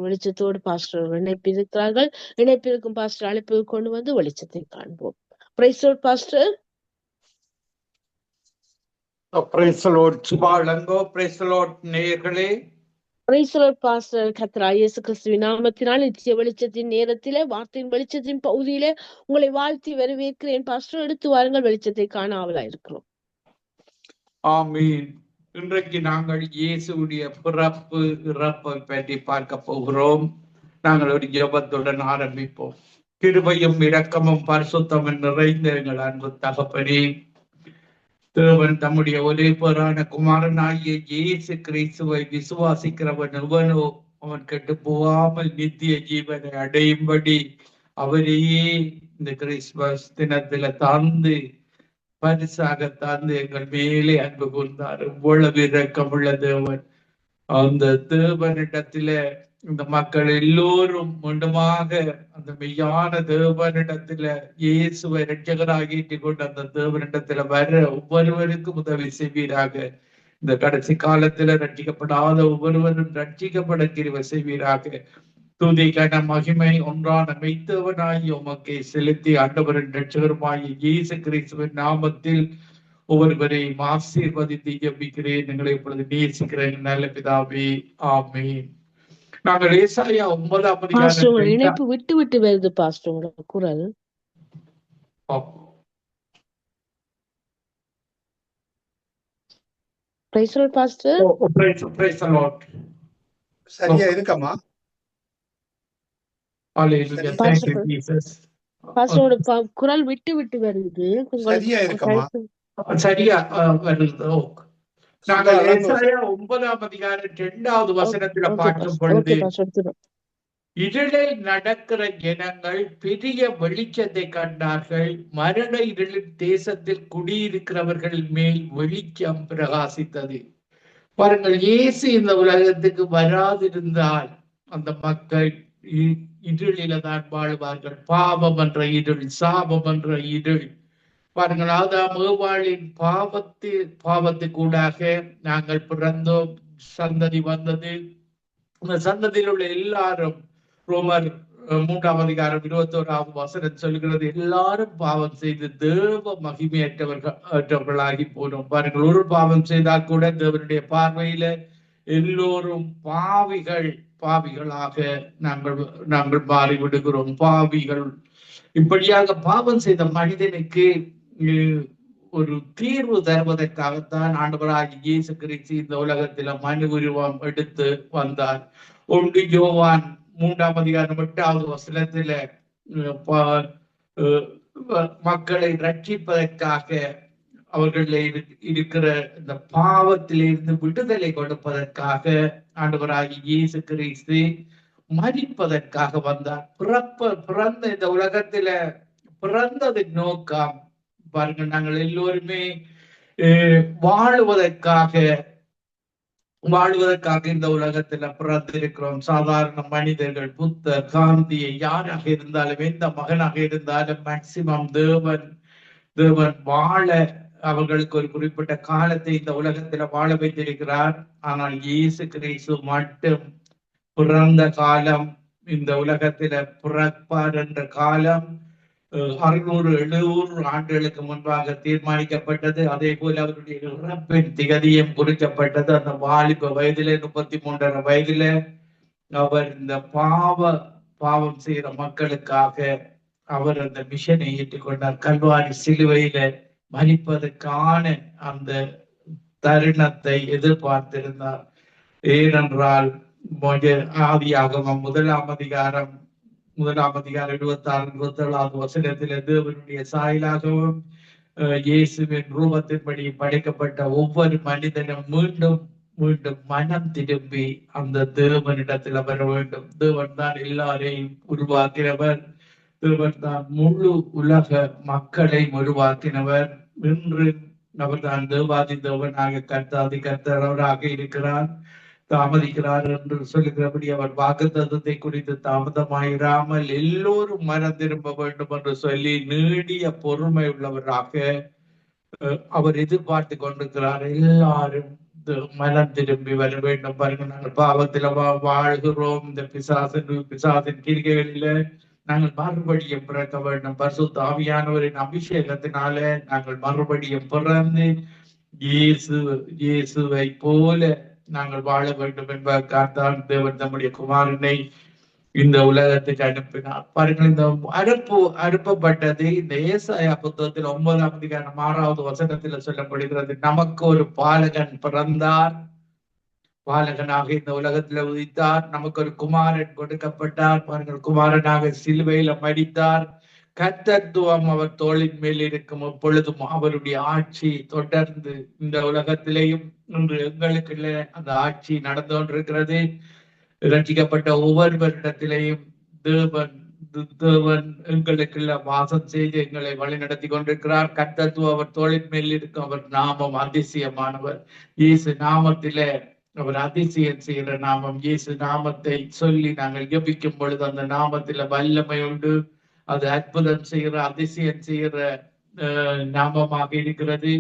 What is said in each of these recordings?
வெளிச்சத்தோடு pastor இணைப்பிருக்கிறார்கள். இணைப்பிருக்கும் pastor அழைப்பு கொண்டு வந்து வெளிச்சத்தை காண்போம். Praise the Lord pastor. Praise the Lord சுபாலங்கோ. பிரைஸ் தி லார்ட் நேயர்களே. Praise the Lord pastor. கர்த்தராகிய இயேசு கிறிஸ்துவின் நாமத்தினால் நித்திய வெளிச்சத்தின் நேரத்திலே வார்த்தையின் வெளிச்சத்தின் பகுதியிலே உங்களை வாழ்த்தி வரவேற்கிறேன் பாஸ்டர். எடுத்து வாருங்கள், வெளிச்சத்தை காண ஆவலாயிருக்கிறோம். ஆமீன். இன்றைக்கு நாங்கள் இயேசுடைய பிறப்பு இறப்பை பற்றி பார்க்க போகிறோம். நாங்கள் ஒரு ஜெபத்துடன் ஆரம்பிப்போம். கிருபையும் இரக்கமும் பரிசுத்தமும் நிறைந்த எங்கள் அன்பு தகப்பனே, தேவன் தம்முடைய ஒரே பேரான குமாரனாகிய இயேசு கிறிஸ்துவை விசுவாசிக்கிறவன் எவனோ அவன் கெட்டு போகாமல் நித்திய ஜீவனை அடையும்படி அவரையே இந்த கிறிஸ்துமஸ் தினத்துல தந்து பரிசாக தந்து எங்கள் மேலே அன்பு கூர்ந்தார். இவ்வளவு இரக்கமுள்ள தேவன். அந்த தேவனிடத்தில இந்த மக்கள் எல்லோரும் மீண்டுமாக அந்த மெய்யான தேவனிடத்தில இயேசுவை இரட்சகராக கொண்டு அந்த தேவனிடத்தில வர ஒவ்வொருவருக்கும் உதவி செய்வீராக. இந்த கடைசி காலத்துல ரட்சிக்கப்படாத ஒவ்வொருவரும் ரட்சிக்கப்பட கிருபை செய்வீராக. துதி கன மகிமை ஒன்றான மெய்த்தவனாகி உமக்கை செலுத்தி ஆண்டவரின் இரட்சகருமாகிய இயேசு கிறிஸ்துவின் நாமத்தில் ஒவ்வொருவரையும் ஆசீர்வதித்து ஜெபிக்கிறேன். எங்களை இப்பொழுது நேசிக்கிறேன் நல்ல பிதாவே, ஆமென். நாங்கள் ஏசாயா 9ஆம் அதிகாரம் இணைப்பு விட்டு விட்டு வருது பாஸ்டர் உங்களோட குரல். Price the Lord pastor. Praise the Lord. சரியா இருக்கமா? குரல் விட்டு விட்டு வருது. சரியா இருக்கமா? சரியா வருது. நாங்கள் ஏசாயா 9ஆம் அதிகாரம் 2வது வசனத்துல பார்க்கும் பொழுது, இருளை நடக்கிற ஜனங்கள் பெரிய வெளிச்சத்தை கண்டார்கள், மரண இருளின் தேசத்தில் குடியிருக்கிறவர்கள் மேல் வெளிச்சம் பிரகாசித்தது. பாருங்கள், இயேசு இந்த உலகத்துக்கு வராதிருந்தால் அந்த மக்கள் இருளில தான் வாழ்வார்கள். பாவம் என்ற இருள், சாபம் என்ற இருள். பாருங்கள், ஆதாம் ஏவாளின் பாவத்துக்கூடாக நாங்கள் பிறந்தோம், சந்ததி வந்தது. அந்த சந்ததியில் உள்ள எல்லாரும், ரோமர் 3ஆம் அதிகாரம் 21ஆவது வசனம் சொல்கிறது, எல்லாரும் பாவம் செய்து தேவ மகிமையற்றவர்களாகி போனோம். பாருங்கள், ஒரு பாவம் செய்தால் கூட தேவனுடைய பார்வையில எல்லோரும் பாவிகளாக நாங்கள் மாறி விடுகிறோம். பாவிகள். இப்படியாக பாவம் செய்த மனிதனுக்கு ஒரு தீர்வு தருவதற்காகத்தான் ஆண்டவராகிய இயேசு கிறிஸ்து இந்த உலகத்தில மனு உருவம் எடுத்து வந்தார். 1 யோவான் 3ஆம் அதிகாரம் 8வது வசனத்தில மக்களை ரட்சிப்பதற்காக அவர்கள இருக்கிற இந்த பாவத்திலிருந்து விடுதலை கொடுப்பதற்காக ஆண்டவராகிய இயேசு கிறிஸ்து மரிப்பதற்காக வந்தார். பிறந்த இந்த உலகத்தில பிறந்தது நோக்கம். பாருங்க, நாங்கள் எல்லோருமே வாழுவதற்காக இந்த உலகத்துல பிறந்திருக்கிறோம். சாதாரண மனிதர்கள், புத்தர், காந்தியை, யாராக இருந்தாலும், எந்த மகனாக இருந்தாலும் மேக்சிமம் தேவன் வாழ அவர்களுக்கு ஒரு குறிப்பிட்ட காலத்தை இந்த உலகத்துல வாழ வைத்திருக்கிறார். ஆனால் இயேசு கிறிஸ்து மட்டும் பிறந்த காலம், இந்த உலகத்தில பிறப்பார் என்ற காலம் 600-700 ஆண்டுகளுக்கு முன்பாக தீர்மானிக்கப்பட்டது. அதே போல அவருடைய இறப்பின் திகதியும் குறிக்கப்பட்டது. அந்த வாலிப வயதில 33.5 வயதில அவர் இந்த பாவம் செய்கிற மக்களுக்காக அவர் அந்த மிஷனை ஏற்றுக்கொண்டார். கல்வாரி சிலுவையில மரிப்பதற்கான அந்த தருணத்தை எதிர்பார்த்திருந்தார். ஏனென்றால் ஆதியாகமம் 1ஆம் அதிகாரம் 26-27 வசனத்தில தேவனுடைய சாயலாகவும் இயேசுவின் ரூபத்தின்படி படைக்கப்பட்ட ஒவ்வொரு மனிதனும் மீண்டும் மனம் திரும்பி அந்த தேவனிடத்தில் வர வேண்டும். தேவன் தான் எல்லாரையும் உருவாக்கினவர். தேவன் தான் முழு உலக மக்களை உருவாக்கினவர். இன்று அவர்தான் தேவாதி தேவனாக கர்த்தாதி கர்த்தரவராக இருக்கிறார். தாமதிக்கிறார் என்று சொல்லுகிறபடி அவர் வாக்குத்தத்தத்தை குறித்து தாமதமாயிராமல் எல்லோரும் மனம் திரும்ப வேண்டும் என்று சொல்லி நீடிய பொறுமை உள்ளவராக அவர் எதிர்பார்த்து கொண்டிருக்கிறார். எல்லாரும் மனம் திரும்பி வர வேண்டும். பாருங்க, நாங்கள் பாவத்துல வாழ்கிறோம். இந்த பிசாசின் கிரிகைகளில நாங்கள் மறுபடியும் பிறக்க வேண்டும். பரிசுத்த ஆவியானவரின் அபிஷேகத்தினால நாங்கள் மறுபடியும் பிறந்து இயேசுவை போல நாங்கள் வாழ வேண்டும் என்பதற்காகத்தான் தேவன் நம்முடைய குமாரனை இந்த உலகத்துக்கு அனுப்பினார். பாருங்கள், இந்த அனுப்பப்பட்டது இந்த ஏசாயா புத்தகத்தில் 9ஆம் அதிகாரம் 6வது வசனத்தில் சொல்லப்படுகிறது. நமக்கு ஒரு பாலகன் பிறந்தார், பாலகனாக இந்த உலகத்துல உதித்தார், நமக்கு ஒரு குமாரன் கொடுக்கப்பட்டார். பாருங்கள், குமாரனாக சிலுவையில மரித்தார், கர்த்தத்துவம் அவர் தோளின் மேல் இருக்கும். எப்பொழுதும் அவருடைய ஆட்சி தொடர்ந்து இந்த உலகத்திலேயும் இன்று எங்களுக்குள்ள அந்த ஆட்சி நடந்து கொண்டிருக்கிறது. ரட்சிக்கப்பட்ட ஒவ்வொரு வருடத்திலேயும் தேவன் எங்களுக்குள்ள வாசம் செய்து எங்களை வழி நடத்தி கொண்டிருக்கிறார். கர்த்தத்துவம் அவர் தோளின் மேல் இருக்கும். அவர் நாமம் அதிசயமானவர். இயேசு நாமத்திலே அவர் அதிசயம் செய்கிற நாமம். இயேசு நாமத்தை சொல்லி நாங்கள் ஜெபிக்கும் பொழுது அந்த நாமத்தில வல்லமை உண்டு. அது அற்புதம் செய்கிற, அதிசயம் செய்கிற நாமமாக இருக்கிறது.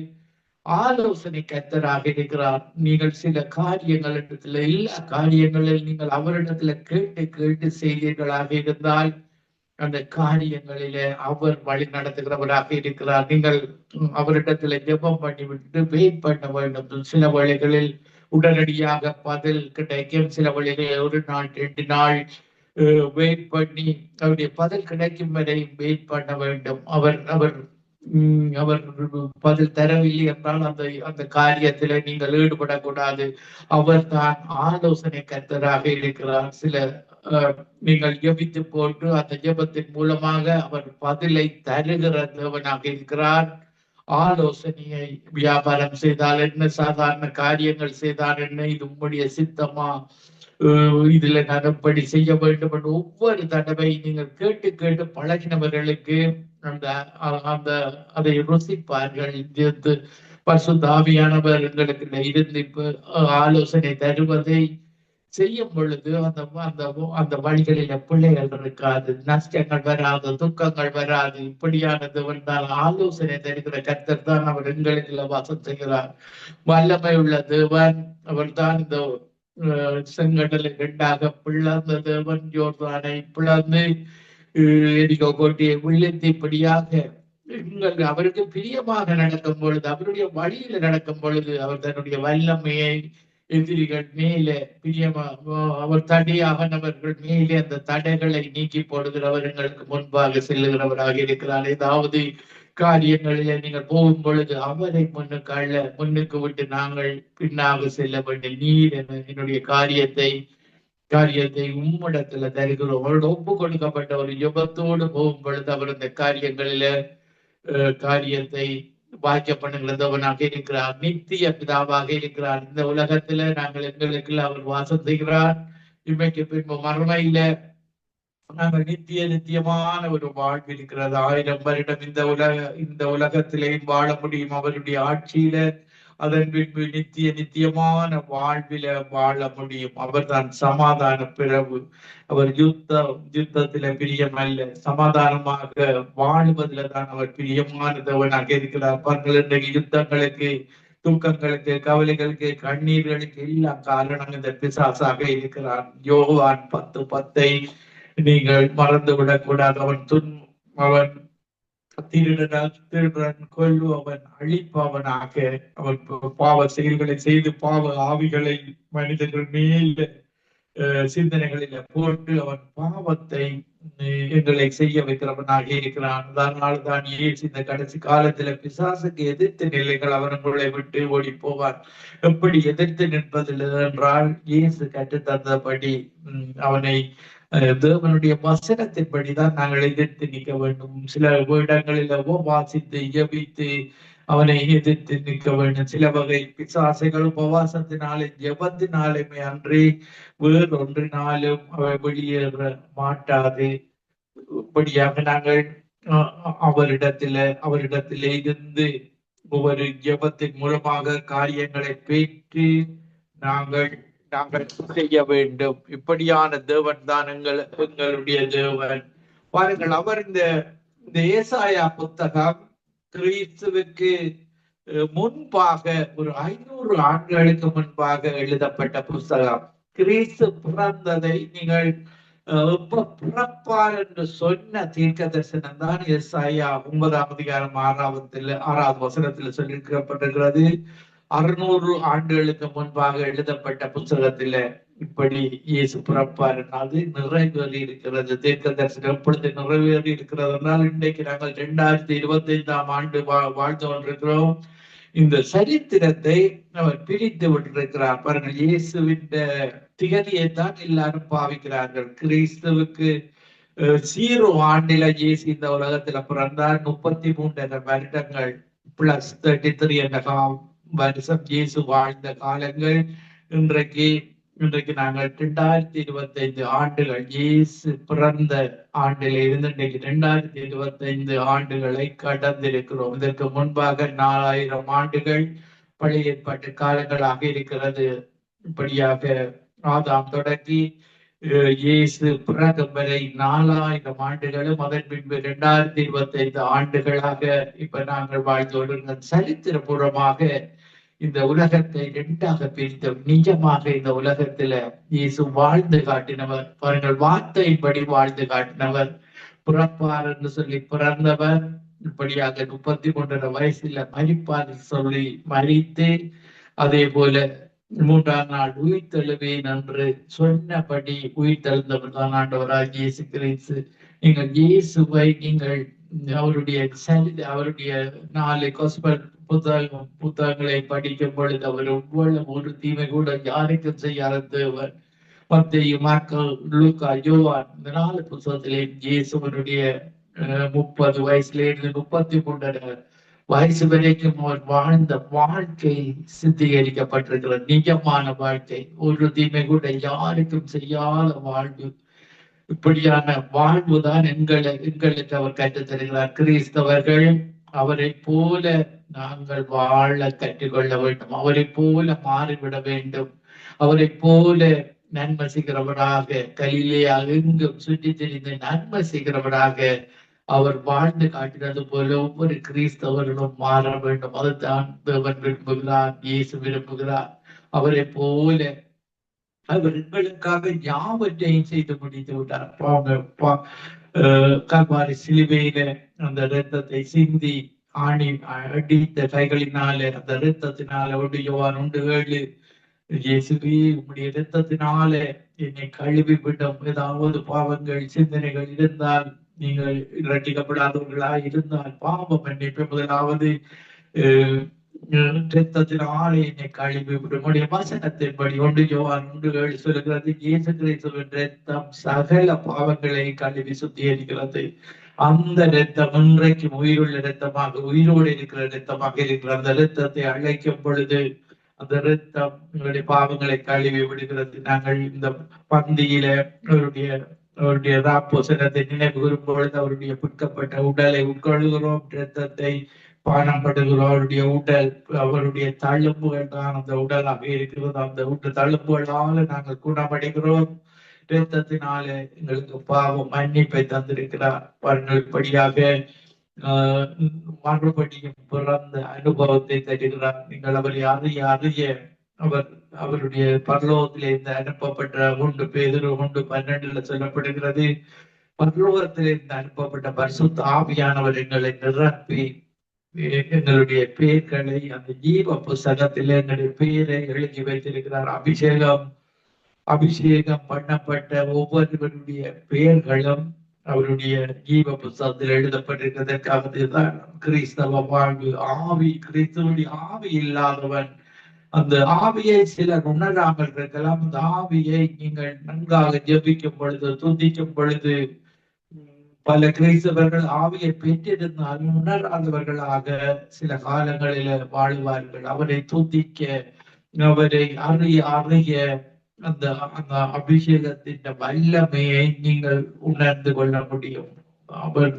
ஆலோசனை கர்த்தராக இருக்கிறார். நீங்கள் சில காரியங்களிடத்துல, எல்லா காரியங்களில் நீங்கள் அவரிடத்துல கேட்டு செய்தீர்களாக இருந்தால் அந்த காரியங்களில அவர் வழி நடத்துகிறவராக இருக்கிறார். நீங்கள் அவரிடத்துல ஜெபம் பண்ணிவிட்டு வெயிட் பண்ண வேண்டும். சில வேளைகளில் உடனடியாக பதில் கிடைக்கும், சில வேளைகளில் 1 நாள் 2 நாள் வெயிட் பண்ணி அவருடைய பதில் கிடைக்கும் வரை வெயிட் பண்ண வேண்டும். அவர் பதில் தரவில்லை என்றால் அந்த காரியத்தில நீங்கள் ஈடுபடக்கூடாது. அவர் தான் ஆலோசனை கர்த்தராக இருக்கிறார். சில நீங்கள் ஜெபித்து போட்டு அந்த ஜெபத்தின் மூலமாக அவர் பதிலை தருகிற தேவனாக இருக்கிறார். ஆலோசனையை வியாபாரம் செய்தால் என்ன, சாதாரண காரியங்கள் செய்தால் என்ன, இது உம்முடைய சித்தமா, இதுல நான் எப்படி செய்ய வேண்டும் என்று ஒவ்வொரு தடவை நீங்கள் கேட்டு பழகினவர்களுக்கு அதை ருசிப்பார்கள். பரிசுத்த ஆவியானவர் எங்களுக்கு இருந்து ஆலோசனை தருவதை செய்யும் பொழுது அந்த வழிகளில பிள்ளைகள் இருக்காது, நஷ்டங்கள் வராது, துக்கங்கள் வராது. இப்படியானது வந்தால் ஆலோசனை தருகிற கர்த்தர் தான் அவர் எங்களுக்கு வாசம் செய்கிறார். வல்லமை உள்ள தேவன் அவர் தான். இந்த செங்கடலை 2ஆக பிளந்த தேவன், யோர்தானை பிளந்து எரிகோ கோட்டையை விழுந்து இப்படியாக அவருக்கு பிரியமாக நடக்கும் பொழுது, அவருடைய வழியில நடக்கும் பொழுது அவர் தன்னுடைய வல்லமையை எதிரிகள் மேலே அவர் தடையாகனவர்கள் மேலே அந்த தடைகளை நீக்கி போடுகிறவர், எங்களுக்கு முன்பாக செல்லுகிறவராக இருக்கிறார். ஏதாவது காரியங்களில நீங்கள் போகும் பொழுது அவரை முன்னுக்கு விட்டு நாங்கள் பின்னாக செல்ல வேண்டும். நீர் என்னுடைய காரியத்தை உம்மிடத்துல தருகிறோம். அவரோட ஒப்பு கொடுக்கப்பட்ட ஒரு யுபத்தோடு போகும் பொழுது அவர் இந்த காரியத்தை வாய்க்க பண்ணுகிறவனாக இருக்கிறார். நித்திய பிதாவாக இருக்கிறார். இந்த உலகத்துல நாங்கள் எங்களுக்கு அவர் வாசம் செய்கிறார். இன்றைக்கு பின்பு மறுமையில நாங்கள் நித்தியமான ஒரு வாழ்வு இருக்கிறது. 1000 வருடம் இந்த உலகத்திலேயும் வாழ முடியும் அவருடைய ஆட்சியில. அதன் பின்பு நித்தியமான வாழ்வில வாழ முடியும். அவர் தான் சமாதான பிறவு. அவர் யுத்தத்தில பிரியம் அல்ல, சமாதானமாக வாழ்வதில தான் அவர் பிரியமானதவனாக இருக்கிறார். அவர்கள் இன்றைக்கு யுத்தங்களுக்கு, துக்கங்களுக்கு, கவலைகளுக்கு, கண்ணீர்களுக்கு எல்லாம் காரணம் இந்த பிசாசாக இருக்கிறார். யோவான் 10:10 நீங்கள் மறந்துவிடக் கூடாது. அவன் திருடன், கொல்லுவன், அழிப்பவனாக அவன் பாவ செயல்களை செய்து பாவ ஆவிகளை மனிதர்கள் மேல சிந்தனைகளில போட்டு அவன் பாவத்தை எங்களை செய்ய வைக்கிறவனாக இருக்கிறான். அதனால்தான் இயேசு இந்த கடைசி காலத்துல பிசாசுக்கு எதிர்த்து நிலைகள் அவர்களை விட்டு ஓடி போவார். எப்படி எதிர்த்து நிற்பதில்லை என்றால் இயேசு கற்றுத்தந்தபடி அவனை தேவனுடைய வசனத்தின்படிதான் நாங்கள் எதிர்த்து நிற்க வேண்டும். சில இடங்களில் உபவாசித்து ஜெபித்து அவனை எதிர்த்து நிற்க வேண்டும். சில வகை பிசாசுகள் உபவாசத்தினாலே ஜெபத்தினாலுமே அன்றி வேறொன்றினாலும் அவை வெளியேற மாட்டாது. இப்படியாக நாங்கள் அவரிடத்திலே இருந்து ஒவ்வொரு ஜெபத்தின் மூலமாக காரியங்களை பெற்று நாங்கள் செய்ய வேண்டும். இப்படியான தேவன் தான் எங்களுடைய தேவன். பாருங்கள், அவர் இந்த ஏசாயா புத்தகம் கிறிஸ்துவுக்கு முன்பாக ஒரு 500 ஆண்டுகளுக்கு முன்பாக எழுதப்பட்ட புஸ்தகம். கிறிஸ்து பிறந்ததை நீங்கள் எப்ப பிறப்பார் என்று சொன்ன தீர்க்க தரிசனம் தான் எஸ்ஐயா 9ஆம் அதிகாரம் 6வது வசனத்தில் சொல்லியிருக்கப்பட்டிருக்கிறது. 600 ஆண்டுகளுக்கு முன்பாக எழுதப்பட்ட புத்தகத்தில இப்படி இயேசு பிறப்பார் அது நிறைவேறி இருக்கிறது. தீர்க்க தரிசனம் எப்பொழுது நிறைவேறி இருக்கிறது என்றால் இன்றைக்கு நாங்கள் 2025ஆம் ஆண்டு வாழ்ந்து கொண்டிருக்கிறோம். இந்த சரித்திரத்தை அவர் பிரித்து விட்டிருக்கிறார். பாருங்கள், இயேசுவின் திகதியை தான் எல்லாரும் பாவிக்கிறார்கள். கிறிஸ்துவுக்கு 0 ஆண்டில இயேசு இந்த உலகத்துல பிறந்தார். 33 வருடங்கள் பிளஸ் 33 என்ற வருஷம் இயேசு வாழ்ந்த காலங்கள். இன்றைக்கு நாங்கள் 2025 ஆண்டுகள் இயேசு பிறந்த ஆண்டில இருந்து இன்றைக்கு 2025 ஆண்டுகளை கடந்திருக்கிறோம். இதற்கு முன்பாக 4000 ஆண்டுகள் பழைய ஏற்பாட்டு காலங்களாக இருக்கிறது. இப்படியாக ஆதாம் தொடங்கி இயேசு பிறக்கும் வரை 4000 ஆண்டுகளும் அதன் பின்பு 2025 ஆண்டுகளாக இப்ப நாங்கள் வாழ்ந்தோடு சரித்திரபூர்வமாக இந்த உலகத்தை 2ஆக பிரித்தோம். நிஜமாக இந்த உலகத்துல இயேசு வாழ்ந்து காட்டினவர். அவர்கள் வார்த்தையின்படி வாழ்ந்து காட்டினவர். பிறப்பார் என்று சொல்லி பிறந்தவர். இப்படியாக 33 வயசுல மரிப்பார் சொல்லி மரித்து, அதே போல 3ஆம் நாள் உயிர்த்தெழுவேன் என்று சொன்னபடி உயிர்த்தெழுந்தவர் தான் ஆண்டவராகிய இயேசு கிறிஸ்து. நீங்கள் இயேசுவை நீங்கள் அவருடைய 4 gospel புத்தகங்களை படிக்கும் பொழுது அவர் ஒரு தீமை கூட யாருக்கும் செய்யாதவர். மத்தேயு, மார்க்கு, லூக்கா, யோவான் இந்த 4 புத்தகத்திலே இயேசுவனுடைய 30 வயசுல இருந்து 33 வயசு வரைக்கும் அவர் வாழ்ந்த வாழ்க்கை சித்தீகரிக்கப்பட்டிருக்கிற நிஜமான வாழ்க்கை. ஒரு தீமை கூட யாருக்கும் செய்யாத வாழ்வு. இப்படியான வாழ்வுதான் எங்களுக்கு அவர் கற்றுத் தருகிறார். கிறிஸ்தவர்கள் அவரை போல நாங்கள் வாழ கற்றுக்கொள்ள வேண்டும். அவரை போல மாறிவிட வேண்டும். அவரை போல நன்மை செய்கிறவராக கலிலேயா எங்கும் சுற்றி திரிந்து நன்மை செய்கிறவராக அவர் வாழ்ந்து காட்டினது போல ஒவ்வொரு கிறிஸ்தவர்களும் மாற வேண்டும். அதுதான் தேவன் விரும்புகிறார், இயேசு விரும்புகிறார். அவரை போல அவர் எங்களுக்காக யாவற்றையும் செய்து முடித்து விட்டார். கல்வாரி சிலுவையில அந்த இரத்தத்தை சிந்தி ஆணி அடித்த கைகளினால அந்த இரத்தத்தினால யோவான் 1:7 இயேசுவே உம்முடைய இரத்தத்தினால என்னை கழுவி விடும். ஏதாவது பாவங்கள் சிந்தனைகள் இருந்தால், நீங்கள் இரட்டிக்கப்படாதவர்களா இருந்தால் பாவ மன்னிப்பு முதலாவது இரத்தத்தினாலே என்னை கழுவி விடும். உடைய வசனத்தின்படி 1 யோவான் 1:7 சொல்கிறது, இயேசு கிறிஸ்துவின் இரத்தம் சகல பாவங்களை கழுவி சுத்திகரிக்கிறது. அந்த இரத்தம் இன்றைக்கு உயிருள்ள இரத்தமாக, உயிரோடு இருக்கிற இரத்தமாக இருக்கிற அந்த இரத்தத்தை அழைக்கும் பொழுது அந்த இரத்தம் உங்களுடைய பாவங்களை கழுவி விடுகிறது. நாங்கள் இந்த பந்தியில அவருடைய ராப்போசனத்தை நினைவு கூறும் பொழுது அவருடைய புட்கப்பட்ட உடலை உட்கொள்கிறோம், இரத்தத்தை பானம் படுகிறோம். அவருடைய உடல், அவருடைய தழும்புகள் தான் அந்த உடலாக இருக்கிறது. அந்த தழும்புகளால நாங்கள் குணமடைகிறோம். இரத்தத்தினால எங்களுக்கு பாவம் மன்னிப்பை தந்திருக்கிறார். படியாக மறுபடியும் பிறந்த அனுபவத்தை தருகிறார். நீங்கள் அவரை அறிய அவருடைய பரலோகத்திலே இருந்து அனுப்பப்பட்ட 1 பேதுரு 1:12 சொல்லப்படுகிறது, பரலோகத்திலிருந்து அனுப்பப்பட்ட பரிசுத்த ஆவியானவர் எங்களை நிரப்பி எங்களுடைய பெயர்களை அந்த ஜீவ புஸ்தகத்தில் எங்களுடைய பெயரை எழுதி வைத்திருக்கிறார். அபிஷேகம் பண்ணப்பட்ட ஒவ்வொருவருடைய பெயர்களும் அவருடைய ஜீவ புஸ்தகத்தில் எழுதப்பட்டிருக்கிறதற்காகத்தான் கிறிஸ்தவ வாழ்வு. கிறிஸ்தவனுடைய ஆவி இல்லாதவன், அந்த ஆவியை சிலர் உணராமல் இருக்கலாம். அந்த ஆவியை நீங்கள் நன்காக ஜெபிக்கும் பொழுது, துதிக்கும் பொழுது, பல கிறிஸ்தவர்கள் ஆவியை பெற்றிருந்தாலும் உணராதவர்களாக சில காலங்களில வாழ்வார்கள். அவரை துதிக்க, அவரை அறிய அந்த அபிஷேகத்தின் வல்லமையை நீங்கள் உணர்ந்து கொள்ள முடியும். அவர்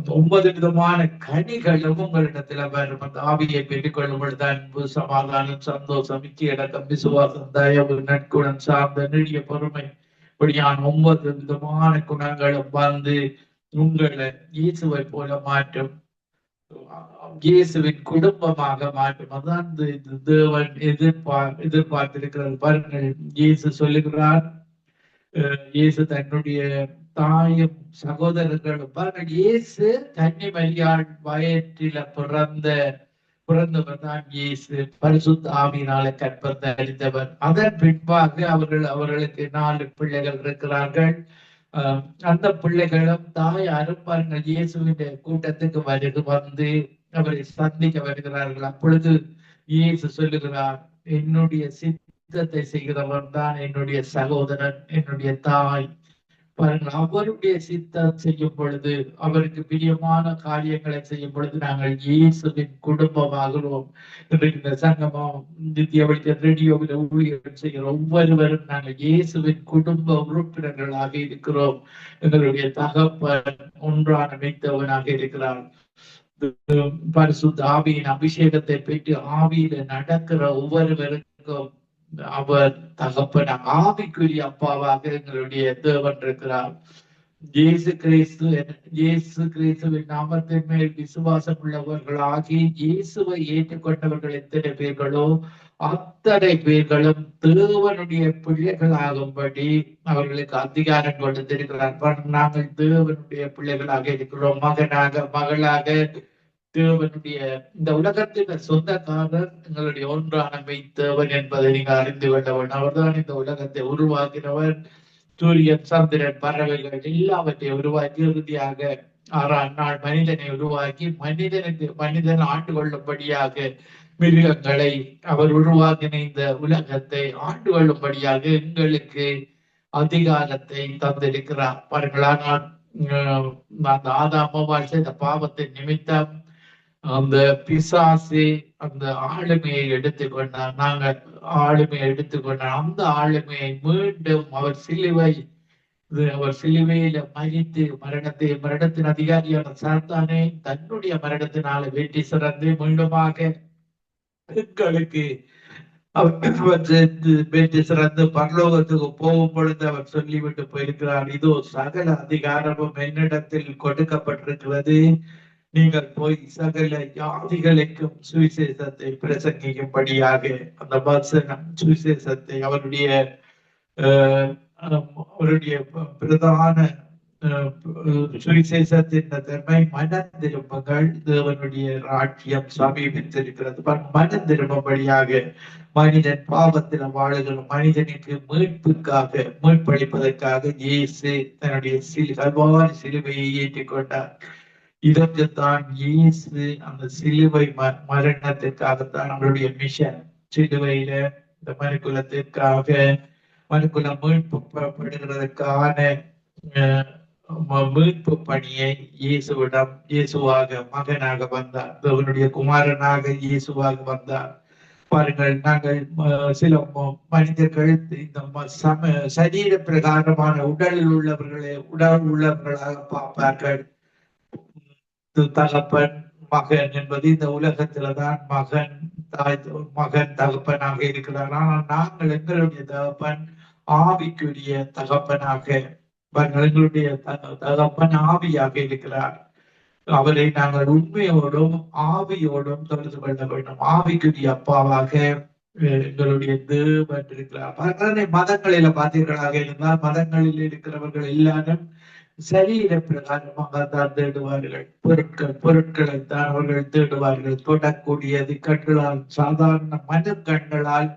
9 விதமான கனிகளும் உங்களிடத்துல வரும். அந்த ஆவியை பெற்றுக்கொள்ளும் பொழுது அன்பு, சமாதானம், சந்தோஷம், இச்சையடக்கம், விசுவாசம், தயவு, நற்குணம், சார்ந்த நெடிய பொறுமை, இப்படியான 9 விதமான குணங்களும் வந்து உங்களை இயேசுவை போல மாற்றும். இயேசுவின் குடும்பமாக மாற்றும். அதான் தேவன் எதிர்பார்த்திருக்கிறது. பாருங்கள், இயேசு சொல்லுகிறார், இயேசு தன்னுடைய தாயும் சகோதரர்களும், பாருங்கள், இயேசு கன்னி மரியாள் வயிற்றில பிறந்தவர் தான் இயேசு. பரிசுத்த ஆவியினால கற்பந்தரித்தவர். அதன் பின்பாக அவர்களுக்கு 4 பிள்ளைகள் இருக்கிறார்கள். அந்த பிள்ளைகளும் தாயாரும் பாருங்கள் இயேசுவின் கூட்டத்துக்கு வந்து அவரை சந்திக்க வருகிறார்கள். அப்பொழுது இயேசு சொல்லுகிறார், என்னுடைய சித்தத்தை செய்கிறவர் தான் என்னுடைய சகோதரன், என்னுடைய தாய். பாருங்கள், அவருடைய சித்தம் செய்யும் பொழுது, அவருக்கு பிரியமான காரியங்களை செய்யும் பொழுது நாங்கள் இயேசுவின் குடும்பமாகிறோம். இந்த சங்கமம், நித்திய வெளிச்ச ரேடியோவில் ஊழியர்கள் செய்கிற ஒவ்வொருவரும் நாங்கள் இயேசுவின் குடும்ப உறுப்பினர்களாக இருக்கிறோம். எங்களுடைய தகப்பன் ஒன்றான மித்தவனாக இருக்கிறார். பரிசுத்த ஆவியின் அபிஷேகத்தை பெற்று ஆவியில நடக்கிற ஒவ்வொருவருக்கும் அவர் தகப்பன், ஆவிக்குரிய அப்பாவாக எங்களுடைய தேவன் இருக்கிறார். இயேசு கிறிஸ்துவின் நாமத்தின் மேல் விசுவாசம் உள்ளவர்களாகி இயேசுவை ஏற்றுக்கொண்டவர்கள் எத்தனை பேர்களோ அத்தனை பேர்களும் தேவனுடைய பிள்ளைகளாகும்படி அவர்களுக்கு அதிகாரம் கொடுத்திருக்கிறார். நாங்கள் தேவனுடைய பிள்ளைகளாக இருக்கிறோம். மகளாக தேவனுடைய இந்த உலகத்தின் சொந்தக்காரர் எங்களுடைய ஒன்றான மெய்த்தேவன் என்பதை நீங்க அறிந்து கொண்டவன். அவர்தான் இந்த உலகத்தை உருவாக்கினவர். சூரியன், சந்திரன், பறவைகள் எல்லாவற்றையும் உருவாக்கி இறுதியாக 6ஆம் நாள் மனிதனை உருவாக்கி மனிதன் ஆண்டு கொள்ளும்படியாக மிருகங்களை அவர் உருவாக்கின இந்த உலகத்தை ஆண்டு கொள்ளும்படியாக எங்களுக்கு அதிகாரத்தை தந்திருக்கிறார். பாருங்களானால் அந்த ஆதாம் செய்த பாவத்தின் நிமித்தம் அந்த பிசாசு அந்த ஆளுமையை எடுத்துக்கொண்டார். நாங்கள் ஆளுமையை எடுத்துக்கொண்டார். அந்த ஆளுமையை மீண்டும் அவர் சிலுவையில மறித்து மரணத்தின் அதிகாரியான சாத்தானே தன்னுடைய மரணத்தினால வெற்றி சிறந்து மீண்டுமாக எங்களுக்கு வெற்றி சிறந்து பரலோகத்துக்கு போகும் பொழுது அவர் சொல்லிவிட்டு போயிருக்கிறார், இதோ சகல அதிகாரமும் என்னிடத்தில் கொடுக்கப்பட்டிருக்கிறது, நீங்கள் போய் சகல ஜாதிகளுக்கும் சுவிசேஷத்தை பிரசங்கிக்கும்படியாக. அந்த வசனம் சுவிசேஷத்தை அவருடைய பிரதான சுவிசேஷத்தின் தன்மை மனம் திரும்புங்கள், தேவனுடைய ராஜ்யம் சமீபித்திருக்கிறது. மனம் திரும்பும்படியாக மனிதன் பாவத்தில் வாழுகிற மனிதனுக்கு மீட்பளிப்பதற்காக இயேசு தன்னுடைய கல்வாரி சிலுவையை ஏற்றிக்கொண்டார். இதற்குத்தான் இயேசு அந்த சிலுவை மரணத்திற்காகத்தான் நம்மளுடைய மிஷன். சிலுவையில இந்த மனுக்குலம் மீட்புப்படுகிறதுக்கான மீட்பு பணியை இயேசுவாக மகனாக வந்தார், தேவனுடைய குமாரனாக இயேசுவாக வந்தார். பாருங்கள், நாங்கள் சில மனிதர்கள் இந்த சரீர பிரகாரமான உடல் உள்ளவர்களாக பார்ப்பார்கள். தகப்பன் மகன் என்பது இந்த உலகத்துலதான் மகன் தகப்பனாக இருக்கிறார். ஆனால் நாங்கள் எங்களுடைய தகப்பன் ஆவிக்குரிய தகப்பனாக, எங்களுடைய தகப்பன் ஆவியாக இருக்கிறார். அவரை நாங்கள் உண்மையோடும் ஆவியோடும் தொடர்பு கொள்ள வேண்டும். ஆவிக்குரிய அப்பாவாக எங்களுடைய தேவன் இருக்கிறார். மதங்களில பார்த்தீர்களாக இருந்தால் மதங்களில் இருக்கிறவர்கள் எல்லாரும் சரீர பிரகாரமாக தான் தேடுவார்கள். பொருட்களைத்தான் அவர்கள் தேடுவார்கள். தொடக்கூடியது கண்களால், சாதாரண மன கண்களால்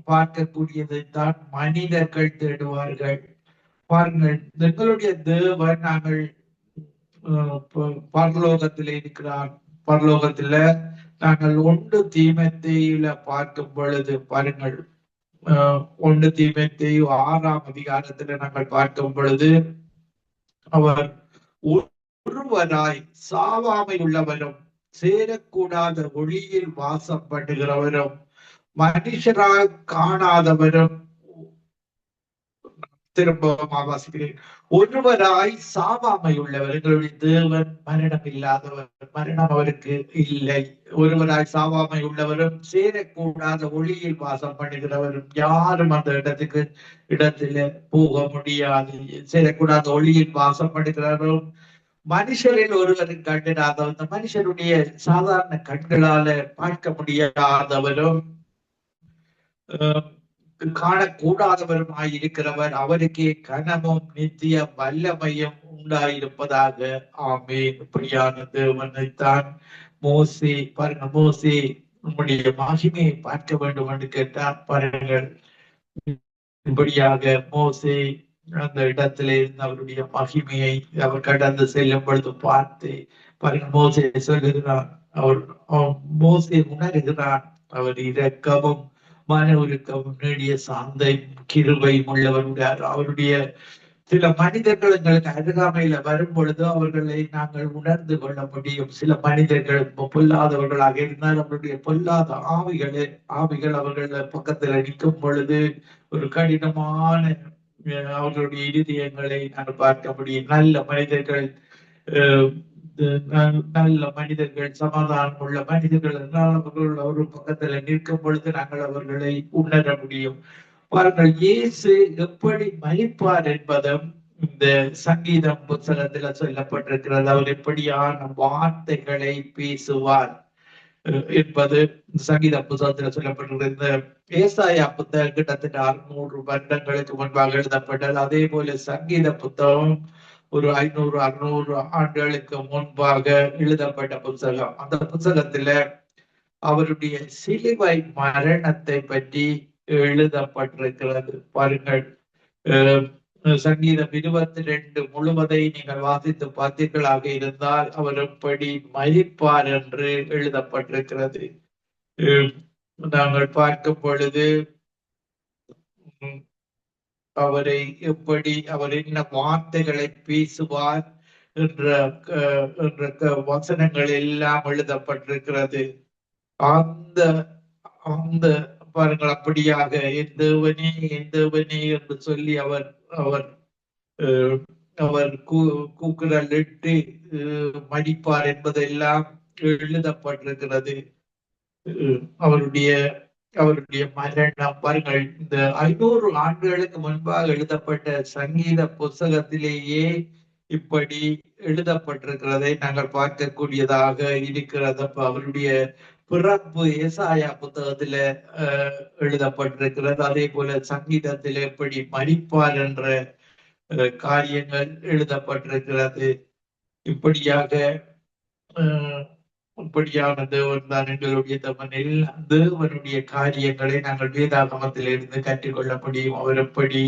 பார்க்கக்கூடியதைத்தான் மனிதர்கள் தேடுவார்கள். பாருங்கள், எங்களுடைய தேவன் நாங்கள் பரலோகத்தில் இருக்கிறார். பரலோகத்துல நாங்கள் 1 தீமோத்தேயுல பார்க்கும் பொழுது பாருங்கள், 1 தீமோத்தேயு 6ஆம் அதிகாரத்துல நாங்கள் பார்க்கும் பொழுது அவர் ஒருவராய் சாவாமை உள்ளவரும் சேரக்கூடாத ஒளியில் வாசம் பண்ணுகிறவரும் மனுஷரால் காணாதவரும், திரும்ப வாசிக்கிறேன், ஒருவராய் சாவாமை உள்ளவர். எங்களுடைய தேவன் மரணம் இல்லாதவர், மரணம் அவருக்கு இல்லை. ஒருவராய் சாவாமை உள்ளவரும் சேரக்கூடாத ஒளியில் வாசம் பண்ணுகிறவரும். யாரும் அந்த இடத்துல போக முடியாது. சேரக்கூடாத ஒளியில் வாசம் பண்ணுகிறவரும் மனுஷரில் ஒருவரும் கண்டிடாதவர், இந்த மனுஷருடைய சாதாரண கண்களால பார்க்க முடியாதவரும் காணக்கூடாதவருமாய் இருக்கிறவர், அவருக்கே கனமும் நித்திய வல்லமையும் உண்டாயிருப்பதாக. ஆமென். இப்படியான தேவனைத்தான் மோசே பாருங்க, மோசே உம்முடைய மகிமையை பார்க்க வேண்டும் என்று கேட்டார். பாருங்கள், இப்படியாக மோசே அந்த இடத்திலே இருந்து அவருடைய மகிமையை அவர் கடந்து செல்லும் பொழுது பார்த்து பாருங்க, மோசே சொல்லுகிறான், மோசே உணர்கிறான், அவர் இரக்கமும் மன உருக்கமும் நீடிய சாந்தை கிருபை உள்ளவர். அவருடைய சில மனிதர்கள் எங்களுக்கு அருகாமையில வரும் பொழுது அவர்களை நாங்கள் உணர்ந்து கொள்ள முடியும். சில மனிதர்கள் பொல்லாதவர்களாக இருந்தால் அவருடைய பொல்லாத ஆவிகள் அவர்கள் பக்கத்துல நிற்கும் பொழுது ஒரு கடினமான அவர்களுடைய இருதயங்களை நாங்கள் பார்க்க முடியும். நல்ல மனிதர்கள் சமாதானம் உள்ள மனிதர்கள் என்றால் அவர்கள் ஒரு பக்கத்துல நிற்கும் பொழுது நாங்கள் அவர்களை உணர முடியும். பாருங்கள், இயேசு எப்படி மரிப்பார் என்பதும் இந்த சங்கீதம் புத்தகத்துல சொல்லப்பட்டிருக்கிறது. அவர் எப்படியான வார்த்தைகளை பேசுவார் என்பது சங்கீத புத்தகத்துல சொல்லப்பட்டிருக்கிறது. இந்த ஏசாயா புத்தகம் கிட்டத்தட்ட 600 வருடங்களுக்கு முன்பாக எழுதப்பட்டது. அதே போல சங்கீத புத்தகம் ஒரு 500-600 ஆண்டுகளுக்கு முன்பாக எழுதப்பட்ட புத்தகம். அந்த புத்தகத்துல அவருடைய சிலுவை மரணத்தை பற்றி எழுதப்பட்டிருக்கிறது. பாருங்கள், சங்கீதம் 22 முழுவதை நீங்கள் வாசித்து பார்த்தீர்களாக இருந்தால் அவர் எப்படி மரிப்பார் என்று எழுதப்பட்டிருக்கிறது. நாங்கள் பார்க்கும் பொழுது அவரை எப்படி, அவர் என்ன வார்த்தைகளை பேசுவார் என்ற வசனங்கள் எல்லாம் எழுதப்பட்டிருக்கிறது. அந்த அந்த பாருங்கள், அப்படியாக என் தேவனே என்று சொல்லி அவர் அவர் அவர் கூக்குரல் இட்டு மடிப்பார் என்பதெல்லாம் எழுதப்பட்டிருக்கிறது. அவருடைய மரணம் பாருங்கள், இந்த 500 ஆண்டுகளுக்கு முன்பாக எழுதப்பட்ட சங்கீத புத்தகத்திலேயே இப்படி எழுதப்பட்டிருக்கிறதை நாங்கள் பார்க்கக்கூடியதாக இருக்கிறது. அவருடைய பிறப்பு ஏசாயா புத்தகத்துல எழுதப்பட்டிருக்கிறது. அதே போல சங்கீதத்தில் எப்படி மரிப்பார் என்ற காரியங்கள் எழுதப்பட்டிருக்கிறது. இப்படியான தேவன் தான் எங்களுடைய தவனில் தேவனுடைய காரியங்களை நாங்கள் வேதாகமத்தில் இருந்து கற்றுக்கொள்ள முடியும். அவர் எப்படி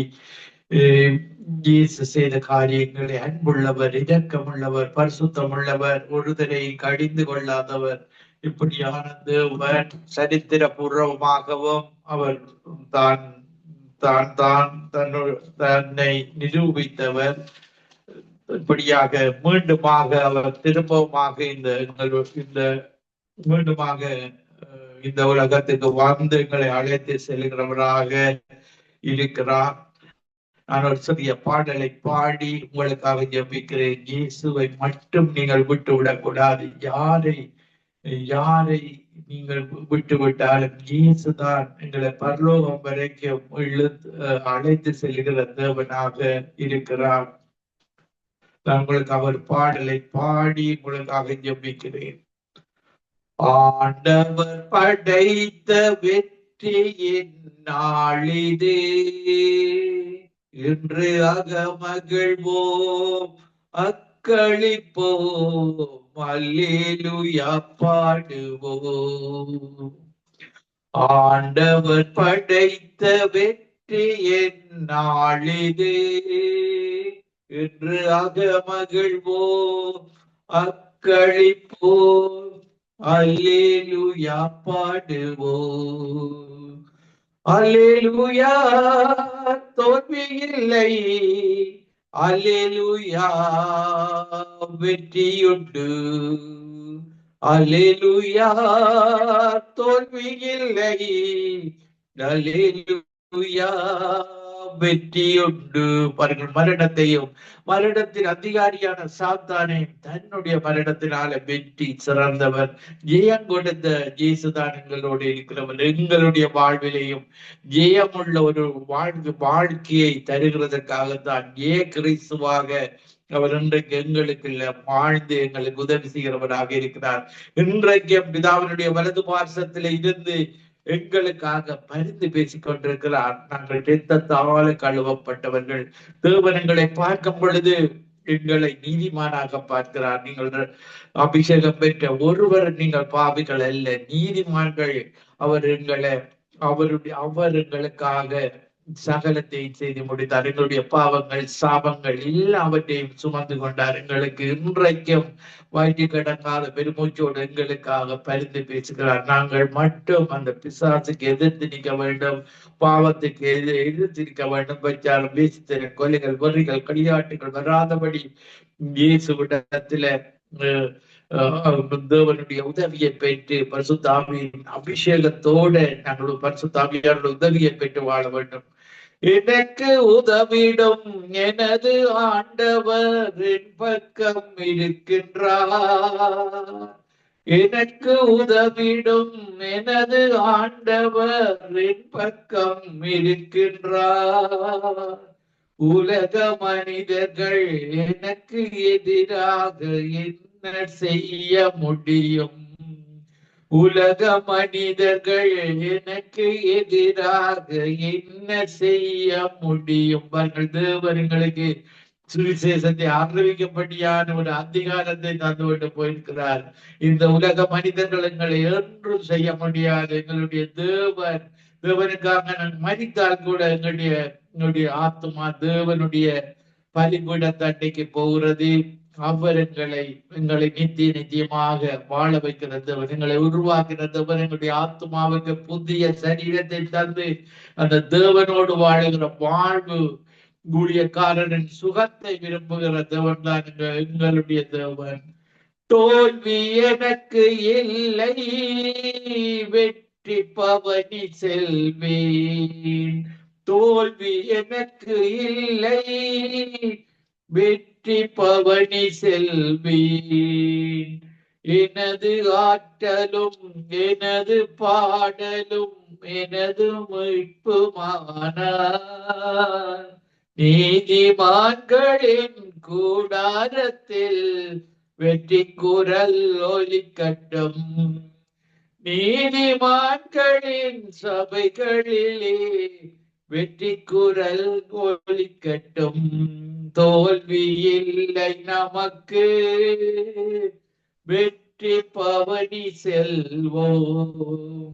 இயேசு செய்த காரியங்களை அன்புள்ளவர், இரக்கமுள்ளவர், பரிசுத்தமுள்ளவர், ஒருதரை கடிந்து கொள்ளாதவர், இப்படியான தேவன் சரித்திர பூர்வமாகவும் அவர் தன்னை நிரூபித்தவர். இப்படியாக மீண்டுமாக அவர் திரும்பவுமாக மீண்டுமாக இந்த உலகத்துக்கு வந்து எங்களை அழைத்து செல்கிறவராக இருக்கிறார். நான் ஒரு சிறிய பாடலை பாடி உங்களுக்காக ஜெபிக்கிறேன். இயேசுவை மட்டும் நீங்கள் விட்டு விடக்கூடாது. யாரை நீங்கள் விட்டு விட்டாலும் இயேசுதான் எங்களை பரலோகம் வரைக்கும் அழைத்து செல்கிற தேவனாக இருக்கிறார். நான் உங்களுக்கு அவர் பாடலை பாடி உங்களுக்காக ஜெபிக்கிறேன். ஆண்டவர் படைத்த வெற்றியின் நாளிது, இன்று அகமகிழ்வோம் அக்களிப்போம், அல்லேலூயா பாடுவோம். ஆண்டவர் படைத்த வெற்றியின் நாளிது, இன்று அகமகிழ்வோம் அக்களிப்போம், அல்லேலூயா பாடுவோம். அல்லேலூயா தோல்வியில்லை, அல்லேலூயா வெற்றியுண்டு, அல்லேலூயா தோல்வியில்லை, அல்லேலூயா வெற்றியுண்டு. பாருங்கள், மரணத்தின் அதிகாரியான சாத்தானை தன்னுடைய மரணத்தினால வெற்றி சிறந்தவர், ஜெயம் கொடுத்த இயேசுதான் எங்களோடு இருக்கிறவர். எங்களுடைய வாழ்விலையும் ஜெயமுள்ள ஒரு வாழ்க்கையை தருகிறதற்காகத்தான் கிறிஸ்துவாக அவர் இன்றைக்கு எங்களுக்கு வாழ்ந்து எங்களுக்கு உதவி செய்கிறவராக இருக்கிறார். இன்றைக்கு பிதாவினுடைய வலது பார்சத்தில் இருந்து எங்களுக்காக பரிந்து பேசிக் கொண்டிருக்கிறார். நாங்கள் இரத்தத்தால் கழுவப்பட்டவர்கள். தேவன் எங்களை பார்க்கும் பொழுது எங்களை நீதிமானாக பார்க்கிறார். நீங்கள் அபிஷேகம் பெற்ற ஒருவர் நீங்கள் பாவிகள் அல்ல, நீதிமான்கள். அவர் எங்களுக்காக சகலத்தை செய்து முடித்தார். எங்களுடைய பாவங்கள் சாபங்கள் எல்லாவற்றையும் சுமந்து கொண்டார். எங்களுக்கு இன்றைக்கும் வாய்க்கு கிடக்காத பெருமூச்சோடு எங்களுக்காக பரிந்து பேசுகிறார். நாங்கள் மட்டும் அந்த பிசாசுக்கு எதிர்த்து நிற்க வேண்டும், பாவத்துக்கு எதிர்த்து நிற்க வேண்டும். பச்சாரம், பேசித்தன, கொலைகள், வரிகள், களியாட்டுகள் வராதபடி இயேசுவிடத்தில தேவனுடைய உதவியை பெற்று பரிசுத்தாவியின் அபிஷேகத்தோடு நாங்கள் பரிசுத்தாவியாருடைய உதவியை பெற்று வாழ வேண்டும். எனக்கு உதவிடும் எனது ஆண்டவர் என் பக்கம் இருக்கின்றார். எனக்கு உதவிடும் எனது ஆண்டவர் என் பக்கம் இருக்கின்றார். உலக மனிதர்கள் எனக்கு எதிராக என்ன செய்ய முடியும்? உலக மனிதர்கள் எனக்கு எதிராக என்ன செய்ய முடியும்? தேவர்களுக்கு சுவிசேஷத்தை அறிவிக்கப்படியான ஒரு அதிகாரத்தை தந்துவிட்டு போயிருக்கிறார். இந்த உலக மனிதர்கள் எங்களை என்றும் செய்ய முடியாது. எங்களுடைய தேவனுக்காக நான் மரித்தால் கூட எங்களுடைய ஆத்மா தேவனுடைய பலிபீட தண்டைக்கு போகிறது. அவர் எங்களை நித்தியமாக வாழ வைக்கிற தேவன், எங்களை உருவாக்கிற தேவன். எங்களுடைய ஆத்மாவுக்கு புதிய சரீரத்தை தந்து அந்த தேவனோடு வாழுகிற வாழ்வு, ஊழியக்காரரின் சுகத்தை விரும்புகிற தேவன் தான் எங்களுடைய தேவன். தோல்வி எனக்கு இல்லை, வெற்றி பவனி செல்வேன். தோல்வி எனக்கு இல்லை, வெற்றி பவனி செல்வேன். எனது ஆற்றலும் எனது பாடலும் எனது மீட்புமானார். நீதிமான்களின் கூடாரத்தில் வெற்றி குரல் ஒலிக்கட்டும். நீதிமான்களின் சபைகளிலே வெற்றி குரல் ஒலிக்கட்டும். தோல்வி இல்லை நமக்கு, வெற்றி பவனி செல்வோம்.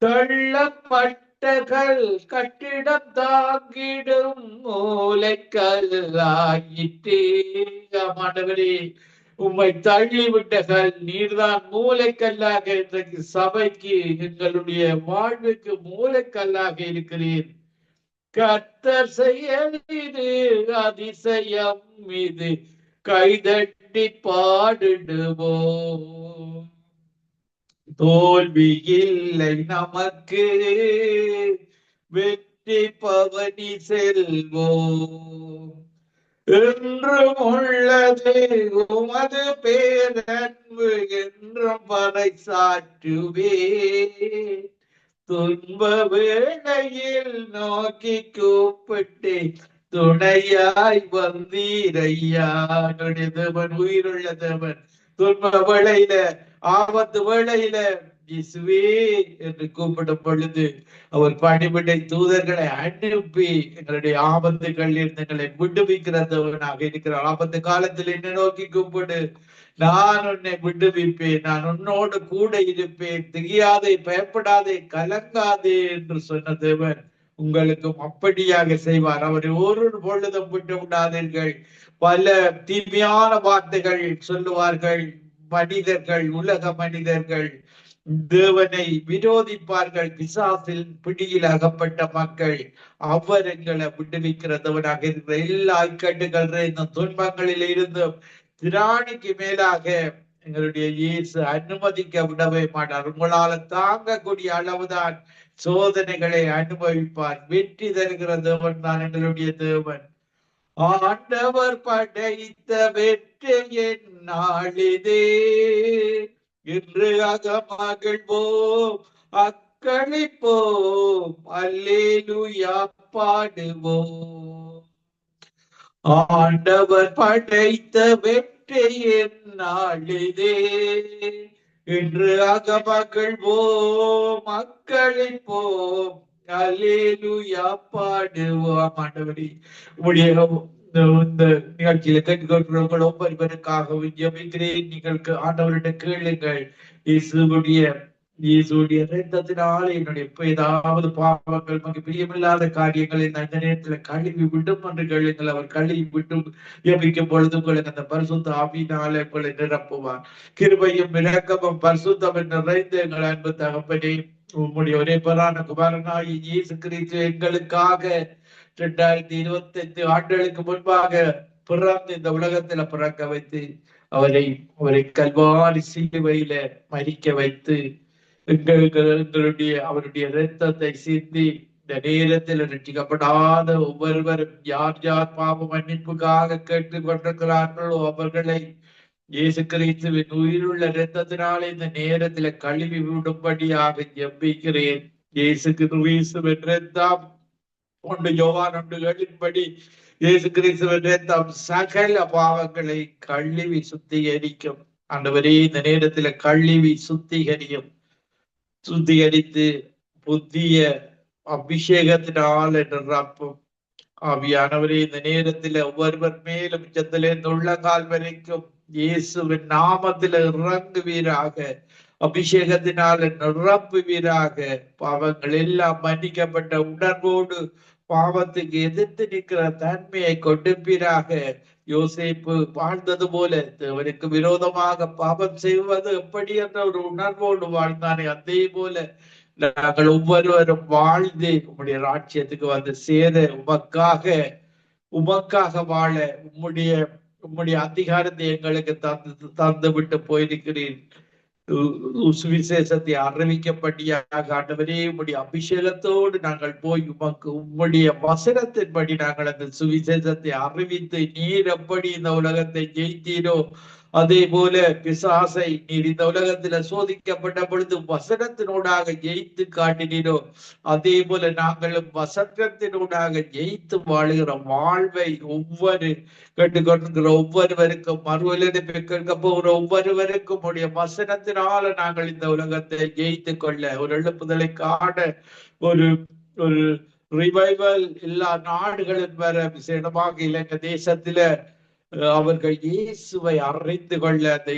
தள்ளப்பட்டகள் கட்டிடம் தாங்கிடும் மூளைக்கல்லாயிற்றே. ஆண்டவரே, உம்மை தள்ளிவிட்டகள் நீர்தான் மூளைக்கல்லாக இன்றைக்கு சபைக்கு, எங்களுடைய வாழ்வுக்கு மூளைக்கல்லாக இருக்கிறீர். கர்த்தர் செயல் இது அதிசயம், இது கைதட்டி பாடிடுவோம். தோல்வி இல்லை நமக்கு, வெற்றி பவனி செல்வோம். என்றும் உள்ளது உமது பேரன்பு, என்றும் வரை சாற்றுவேன். துன்ப வேளையில் நோக்கி கூப்பிட்டு துணையாய் வந்தீரையா. தேவன் உயிருள்ள தேவன். துன்ப வேளையில, ஆபத்து வேளையில இயேசுவே என்று கூப்பிடும் பொழுது அவர் பணிவிடை தூதர்களை அனுப்பி எங்களுடைய ஆபத்துகளில் இருந்து எங்களை விடுவிக்கிறவனாக இருக்கிறார். ஆபத்து காலத்தில் என்ன நோக்கி கூப்பிடு, நான் உன்னை விடுவிப்பேன், நான் உன்னோடு கூட இருப்பேன், திகையாதே, பயப்படாதே, கலங்காதே என்று சொன்ன தேவன் உங்களுக்கும் அப்படியாக செய்வார். அவரை ஒரு பொழுதும் விட்டு விடாதீர்கள். பல தீமையான வார்த்தைகள் சொல்லுவார்கள் மனிதர்கள், உலக மனிதர்கள். தேவனை விரோதிப்பார்கள். பிசாசில் பிடியில் அகப்பட்ட மக்கள். அவர் எங்களை விடுவிக்கிறதவனாக இருக்கிற எல்லா இக்கட்டுகள், இந்த துன்பங்களில் இருந்தும் திராணிக்கு மேலாக எங்களுடைய இயேசு அனுமதிக்க விடவே மாட்டார். உங்களால தாங்கக்கூடிய அளவுதான் சோதனைகளை அனுபவிப்பார். வெற்றி தருகிற தேவன் தான் எங்களுடைய தேவன். ஆண்டவர் படைத்த வெற்றியின் நாளிதே, இன்று அகமகிழ்வோம், அக்களிப்போம், அல்லேலூயா பாடுவோம். ஆண்டவர் படைத்த வெற்றியின் நாளிதே, இன்று அகமகிழ்வோம் மக்களின் போம், அல்லேலூயா பாடுவோம். ஆண்டவரே, உடைய இந்த நிகழ்ச்சியில கேட்டுக்கொண்டிருக்கிற ஒவ்வொருவருக்காகவும் ஜெபிக்கிறேன். நீங்கள் ஆண்டவரிடம் கேளுங்கள். இயேசுடைய ரத்தத்தினாலே என்னுடைய ஏதாவது பாவங்கள் நமக்கு பிரியமில்லாத காரியங்களை அந்த நேரத்துல கழுவி விடும் என்று கேளுங்கள். அவர் கழுவி விட்டும் ஜெபிக்கும் பொழுது உங்களுக்கு அந்த பரிசுத்த ஆவியினாலே உங்களை நிரப்புவார். கிருபையும் இரக்கமும் பரிசுத்தம் நிறைந்த எங்கள் அன்பு தகப்பனே, உம்முடைய ஒரே பரான குமாரனாய் இயேசு கிறிஸ்து எங்களுக்காக 2025 ஆண்டுகளுக்கு முன்பாக பிறந்து இந்த உலகத்துல பிறக்க வைத்து அவரை கல்வாரி சிலுவையில மரிக்க வைத்து அவருடைய இரத்தத்தை சிந்தி இந்த நேரத்தில் ரட்சிக்கப்படாத ஒவ்வொருவரும் யார் யார் பாவ மன்னிப்புக்காக கேட்டுக் கொண்டிருக்கிறார்களோ அவர்களை இயேசு கிறிஸ்துவின் உயிருள்ள இரத்தத்தினாலே இந்த நேரத்துல கழுவி விடும்படியாக ஜெபிக்கிறேன். இயேசு கிறிஸ்துவின் இரத்தம் ஒன்று யோவான் 1:7 இயேசு கிறிஸ்துவின் இரத்தம் சகல பாவங்களை கழுவி சுத்திகரிக்கும். ஆண்டவரே, இந்த நேரத்துல கழுவி சுத்திகரித்து புதிய அபிஷேகத்தினால் நிரப்பும். ஆவியானவரே, இந்த நேரத்துல ஒவ்வொருவர் மேலும் உச்சத்திலிருந்து உள்ளங்கால் வரைக்கும் இயேசுவின் நாமத்துல இறங்குவீராக, அபிஷேகத்தினால நிரப்புவீராக. பாவங்கள் எல்லாம் மன்னிக்கப்பட்ட உணர்வோடு பாவத்துக்கு எதிர்த்து நிற்கிற தன்மையை கொடுப்பீராக. யோசேப்பு வாழ்ந்தது போல அவருக்கு விரோதமாக பாவம் செய்வது எப்படி என்ற ஒரு உணர்வோடு வாழ்ந்தானே, அதே போல நாங்கள் ஒவ்வொருவரும் வாழ்ந்து உம்முடைய ராஜ்யத்துக்கு வந்து சேர உமக்காக வாழ உம்முடைய அதிகாரத்தை எங்களுக்கு தந்து விட்டு போயிருக்கிறீர். சுவிசேஷத்தை அறிவிக்கப்படியாக ஆண்டவரே, உம்முடைய அபிஷேகத்தோடு நாங்கள் போய் உம்முடைய வசனத்தின்படி நாங்கள் அந்த சுவிசேஷத்தை அறிவித்து நீர் எப்படி இந்த உலகத்தை ஜெயித்தீரோ அதே போல பிசாசை நீர் இந்த உலகத்துல சோதிக்கப்பட்ட பொழுது வசனத்தினூடாக ஜெயித்து காட்டினீரோ அதே போல நாங்களும் வசனத்தினூடாக ஜெயித்து வாழுகிற வாழ்வை கேட்டுக்கொண்டிருக்கிற ஒவ்வொருவருக்கும் மறுவலிப்பை கேட்க போகிற ஒவ்வொருவருக்கும் உடைய வசனத்தினால நாங்கள் இந்த உலகத்தை ஜெயித்து கொள்ள ஒரு எழுப்புதலை காண ஒரு ரிவைவல் எல்லா நாடுகளும் வர விசேடமாக இலங்கை தேசத்தில அவர்கள் இயேசுவை அறிந்து கொள்ள அந்த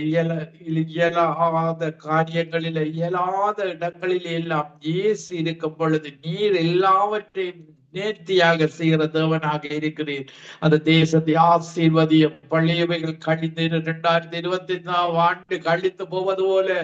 இயலாத காரியங்களில இயலாத இடங்களில் எல்லாம் இயேசு இருக்கும் பொழுது நீர் எல்லாவற்றையும் நேர்த்தியாக செய்கிற தேவனாக இருக்கிறீர். அந்த தேசத்தை ஆசீர்வதியும். பள்ளியவைகள் கழிந்து 2025 ஆண்டு கழித்து போவது போல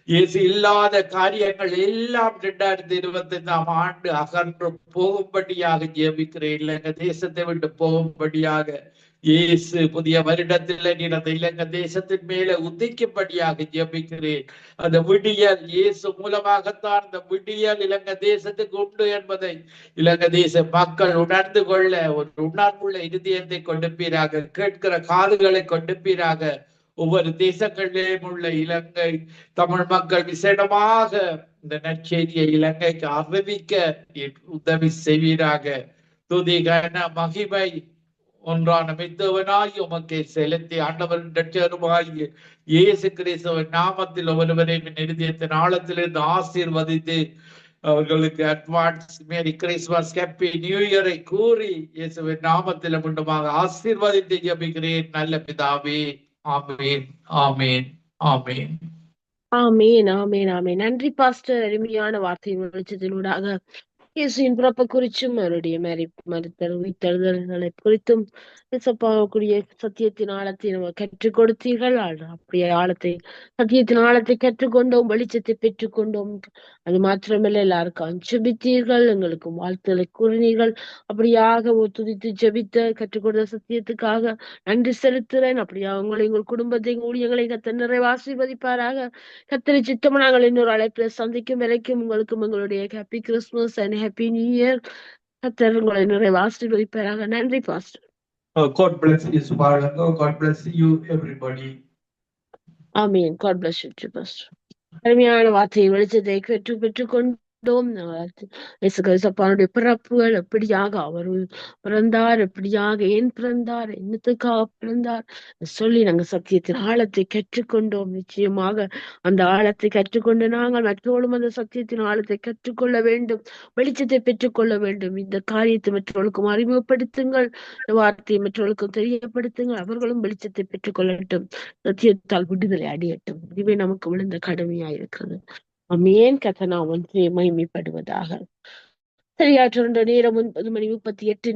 இயேசு இல்லாத காரியங்கள் எல்லாம் 2025 ஆண்டு அகன்று போகும்படியாக ஜெபிக்கிறேன். இலங்கை தேசத்தை விட்டு போகும்படியாக இயேசு புதிய வருடத்தில் நீர் அந்த இலங்கை தேசத்தின் மேல உதிக்கும்படியாக ஜெபிக்கிறேன். அந்த விடியல் இயேசு மூலமாகத்தான் அந்த விடியல் இலங்கை தேசத்துக்கு உண்டு என்பதை இலங்கை தேச மக்கள் உணர்ந்து கொள்ள ஒரு உணர்வுள்ள இருதயத்தை கொடுப்பீராக, கேட்கிற காதுகளை கொடுப்பீராக. ஒவ்வொரு தேசங்களிலும் உள்ள இலங்கை தமிழ் மக்கள் விசேடமாக இந்த நற்செய்தியை இலங்கைக்கு அறிவிக்க உதவி செய்வீராக. துதி கன மகிமை ஒன்றான மெத்தவனாய் உமக்கை செலுத்தி ஆண்டவரின் ரட்சகருமாகிய இயேசு கிறிஸ்துவின் நாமத்தில் ஒருவரையும் இருதயத்தின் ஆழத்திலிருந்து ஆசீர்வதித்து அவர்களுக்கு advance merry Christmas happy new இயரை கூறி இயேசுவின் நாமத்தில் மீண்டுமாக ஆசீர்வதித்து ஜெபிக்கிறேன் நல்ல பிதாவே. ஆமேன், ஆமேன், ஆமேன், ஆமேன், ஆமேன், ஆமேன். நன்றி பாஸ்டர். அருமையான வார்த்தையின் வெளிச்சத்தினூடாக இயேசுவின் பிறப்பை குறிச்சும் அவருடைய மரித்தல் உயிர்த்தெழுதல்களை குறித்தும் கூடிய சத்தியத்தின் ஆழத்தை நம்ம கற்றுக் கொடுத்தீர்கள். அப்படியே சத்தியத்தின் ஆழத்தை கற்றுக்கொண்டோம், வெளிச்சத்தை பெற்றுக்கொண்டோம். அது மாத்திரமல்ல, எல்லாருக்கும் ஜெபித்தீர்கள், எங்களுக்கு வாழ்த்துக்களை கூறினீர்கள். அப்படியாக துதித்து ஜெபித்த கற்றுக் கொடுத்த சத்தியத்துக்காக நன்றி செலுத்துறேன். அப்படியா உங்களை உங்கள் குடும்பத்தை ஊழியங்களை கத்த நிறைய ஆசீர்வதிப்பாராக. கத்தரி சித்தம் நாங்கள் இன்னொரு அழைப்புல சந்திக்கும் வரைக்கும் உங்களுக்கும் எங்களுடைய happy Christmas and happy new year. கத்தர் உங்களை நிறைய ஆசீர்வதிப்பாராக. நன்றி pastor. God bless you, Subaranga. God bless you, everybody. Amen. God bless you, Pastor. அருமையான வார்த்தையை வெளிச்சத்தை பெற்றுக்கொண்டு இயேசுப்பாவுடைய பிறப்புகள் எப்படியாக அவர் பிறந்தார், எப்படியாக ஏன் பிறந்தார், என்னத்துக்காக பிறந்தார் சொல்லி நாங்கள் சத்தியத்தின் ஆழத்தை கற்றுக்கொண்டோம். நிச்சயமாக அந்த ஆழத்தை கற்றுக்கொண்டு நாங்கள் மற்றவர்களும் அந்த சத்தியத்தின் ஆழத்தை கற்றுக்கொள்ள வேண்டும், வெளிச்சத்தை பெற்றுக்கொள்ள வேண்டும். இந்த காரியத்தை மற்றவர்களுக்கும் அறிமுகப்படுத்துங்கள், இந்த வார்த்தையை மற்றவர்களுக்கும் தெரியப்படுத்துங்கள், அவர்களும் வெளிச்சத்தை பெற்றுக்கொள்ளட்டும், சத்தியத்தால் விடுதலை அடையட்டும். இதுவே நமக்கு விழுந்த கடமையாயிருக்கிறது. அமேன். கர்த்தர் ஒன்றே மகிமைப்படுவதாக. சரியாற்ற நேரம் 9:38